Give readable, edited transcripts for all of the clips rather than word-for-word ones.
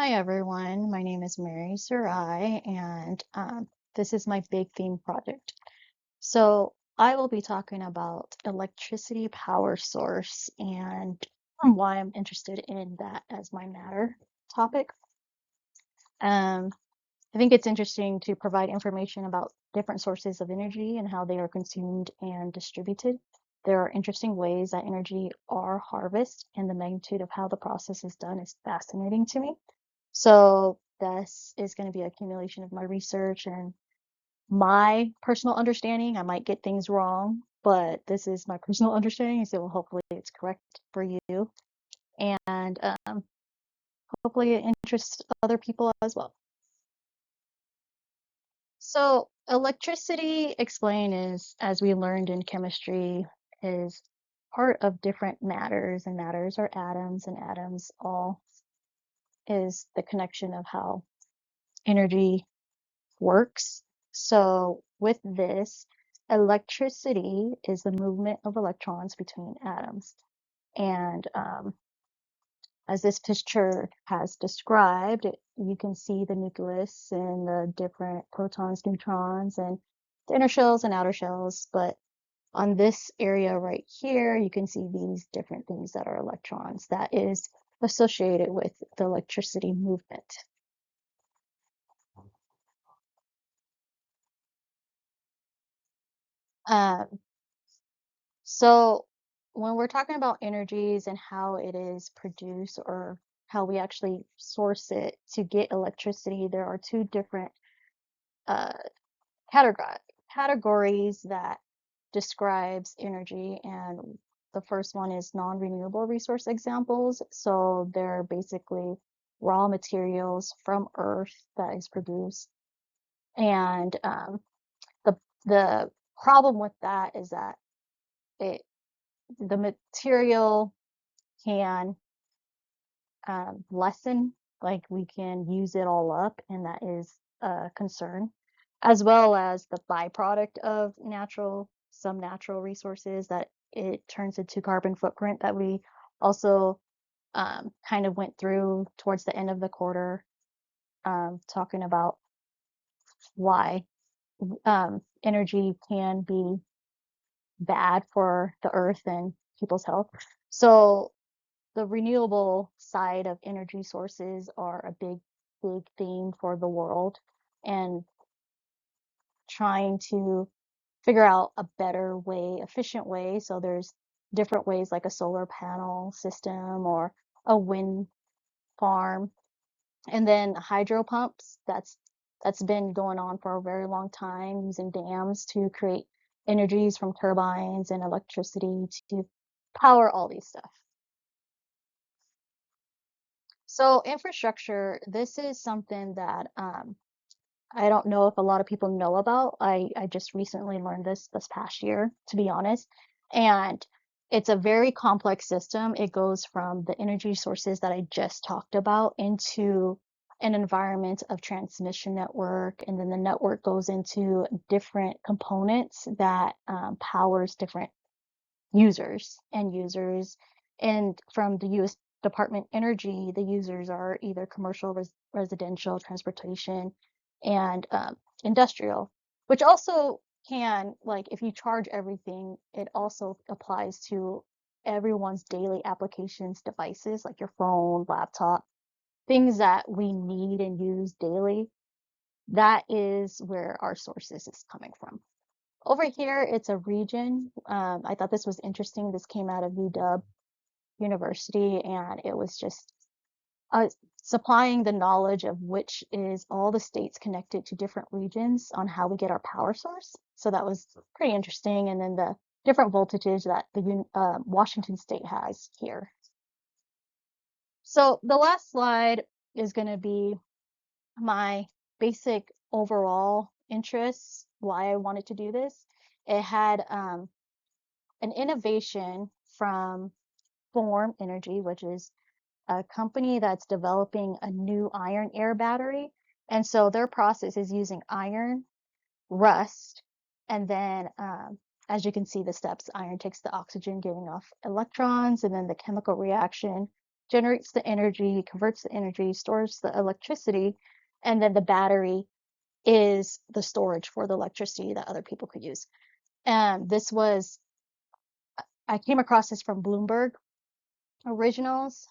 Hi everyone, my name is Mary Sarai, and this is my big theme project. So I will be talking about electricity power source and why I'm interested in that as my matter topic. Um, I think it's interesting to provide information about different sources of energy and how they are consumed and distributed. There are interesting ways that energy are harvested, and the magnitude of how the process is done is fascinating to me. So this is going to be an accumulation of my research and my personal understanding. I might get things wrong, but this is my personal understanding, so hopefully it's correct for you, and hopefully it interests other people as well. So electricity, explain, is, as we learned in chemistry, is part of different matters, and matters are atoms, and atoms all is the connection of how energy works. So with this, electricity is the movement of electrons between atoms. And as this picture has described, you can see the nucleus and the different protons, neutrons, and the inner shells and outer shells. But on this area right here, you can see these different things that are electrons. That is associated with the electricity movement. Um, So when we're talking about energies and how it is produced or how we actually source it to get electricity, there are two different uh, categories that describes energy. And the first one is non-renewable resource examples. So they're basically raw materials from Earth that is produced. And the the problem with that is that it the material can lessen, like we can use it all up, and that is a concern, as well as the byproduct of some natural resources that it turns into carbon footprint that we also kind of went through towards the end of the quarter, talking about why energy can be bad for the earth and people's health. So the renewable side of energy sources are a big theme for the world, and trying to figure out a better way, efficient way. So there's different ways like a solar panel system or a wind farm, and then hydro pumps. That's been going on for a very long time, using dams to create energies from turbines and electricity to power all these stuff. So infrastructure, this is something that I don't know if a lot of people know about. I just recently learned this past year, to be honest. And it's a very complex system. It goes from the energy sources that I just talked about into an environment of transmission network, and then the network goes into different components that powers different users and users. And from the US Department of Energy, the users are either commercial, residential, transportation, and industrial, which also can, like, if you charge everything, it also applies to everyone's daily applications, devices like your phone, laptop, things that we need and use daily. That is where our sources is coming from. Over here, it's a region. I thought this was interesting. This came out of UW University, and it was just uh, supplying the knowledge of which is all the states connected to different regions on how we get our power source. So that was pretty interesting. And then the different voltages that the Washington state has here. So the last slide is going to be my basic overall interests, why I wanted to do this. It had an innovation from Form Energy, which is a company that's developing a new iron air battery. And so their process is using iron, rust, and then as you can see the steps, iron takes the oxygen, giving off electrons, and then the chemical reaction generates the energy, converts the energy, stores the electricity, and then the battery is the storage for the electricity that other people could use. And this was, I came across this from Bloomberg Originals.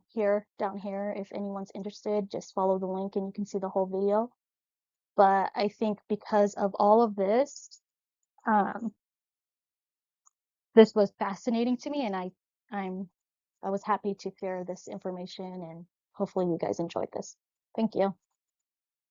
Here, down here, if anyone's interested, just follow the link and you can see the whole video. But I think because of all of this, um, this was fascinating to me, and I'm I was happy to share this information, and hopefully you guys enjoyed this. Thank you.